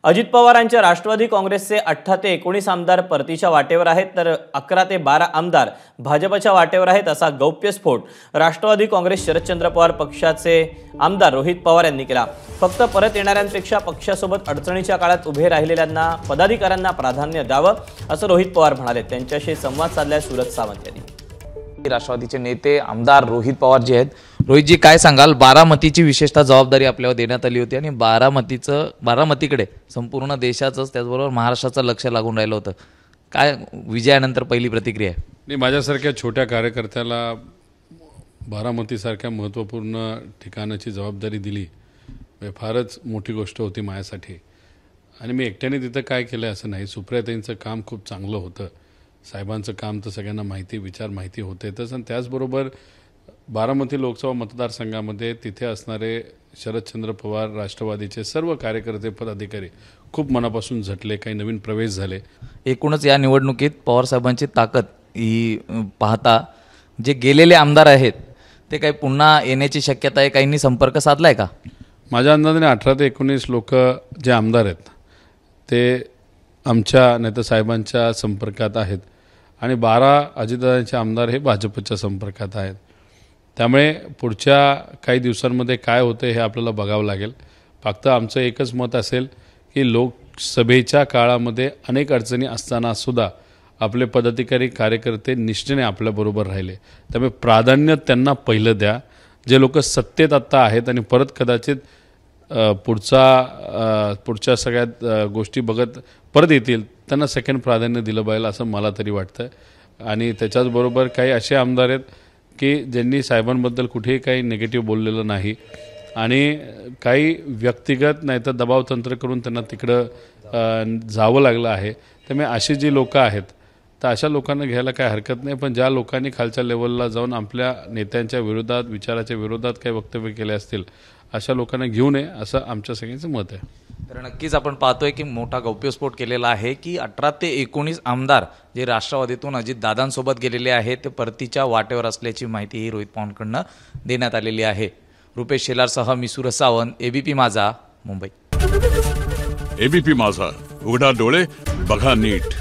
अजित पवारांच्या राष्ट्रवादी काँग्रेसचे 18 ते 19 आमदार परतीच्या वाटेवर आहेत, तर 11 ते 12 आमदार भाजपच्या वाटेवर आहेत, असा गौप्यस्फोट राष्ट्रवादी काँग्रेस शरदचंद्र पवार पक्षाचे आमदार रोहित पवार यांनी केला। फक्त परत येणाऱ्यांपेक्षा पक्षासोबत अडचणीच्या काळात उभे राहिलेल्यांना पदाधिकाऱ्यांना प्राधान्य द्यावं, असं रोहित पवार म्हणाले। त्यांच्याशी संवाद साधलाय सूरज सावंत यांनी। राष्ट्रवादीचे नेते आमदार रोहित पवार जी आहेत, रोहित जी काय सांगाल, बारामतीची विशेषतः जबाबदारी आपल्यावर देण्यात आली होती आणि बारामतीकडे संपूर्ण देशाचंच त्याचबरोबर महाराष्ट्राचं लक्ष लागून राहिलं होतं। काय विजयानंतर पहिली प्रतिक्रिया आहे? नाही, माझ्यासारख्या छोट्या कार्यकर्त्याला बारामतीसारख्या महत्त्वपूर्ण ठिकाणाची जबाबदारी दिली हे फारच मोठी गोष्ट होती माझ्यासाठी। आणि मी एकट्याने तिथं काय केलं असं नाही, सुप्रियाताईंचं काम खूप चांगलं होतं, साहेबांचं काम तर सगळ्यांना माहिती विचार माहिती होते। तसं त्याचबरोबर बारामती लोकसभा मतदारसंघामध्ये तिथे असणारे शरदचंद्र पवार राष्ट्रवादीचे सर्व कार्यकर्ते पदाधिकारी खूप मनापासून झटले, काही नवीन प्रवेश झाले। एकूणच या निवडणुकीत पवार साहेबांची ताकद ही पाहता जे गेलेले आमदार आहेत ते काही पुन्हा येण्याची शक्यता आहे, काहींनी संपर्क साधलाय का? माझ्या अंदाजाने 18 ते 19 लोक जे आमदार आहेत ते आमच्या नेता साहेबांच्या संपर्कात आहेत आणि 12 अजितदादांचे आमदार हे भाजपच्या संपर्कात आहेत। त्यामुळे पुढच्या काही दिवसांमध्ये काय होते हे आपल्याला बघावं लागेल। फक्त आमचं एकच मत असेल की लोकसभेच्या काळामध्ये अनेक अडचणी असताना सुद्धा आपले पदाधिकारी कार्यकर्ते निष्ठेने आपल्याबरोबर राहिले, त्यामुळे प्राधान्य त्यांना पहिलं द्या। जे लोक सत्तेत आत्ता आहेत आणि परत कदाचित पुढच्या सगळ्यात गोष्टी बघत परत येतील त्यांना सेकंड प्राधान्य दिलं पाहिजे असं मला तरी वाटतं। आणि त्याच्याचबरोबर काही असे आमदार आहेत की ज्यांनी साहेबांबद्दल कुठेही काही निगेटिव्ह बोललेलं नाही आणि काही व्यक्तिगत नाही तर दबाव तंत्र करून त्यांना तिकडं जावं लागलं आहे। त्यामुळे अशी जी लोकं आहेत तर अशा लोकांना घ्यायला काही हरकत नाही, पण ज्या लोकांनी खालच्या लेवलला जाऊन आपल्या नेत्यांच्या विरोधात विचाराच्या विरोधात काही वक्तव्य केले असतील अशा लोकांना घेऊ नये असं आमच्या सगळ्यांचं मत आहे। तर नक्कीच आपण पाहतोय की मोठा गौप्यस्फोट केलेला आहे की 18 ते 19 आमदार जे राष्ट्रवादीतून अजितदादांसोबत गेलेले आहेत ते परतीच्या वाटेवर असल्याची माहिती ही रोहित पवारांकडून देण्यात आलेली आहे। रुपेश शेलारसह मी सूरज सावंत, एबीपी माझा, मुंबई। एबीपी माझा, उघडा डोळे बघा नीट।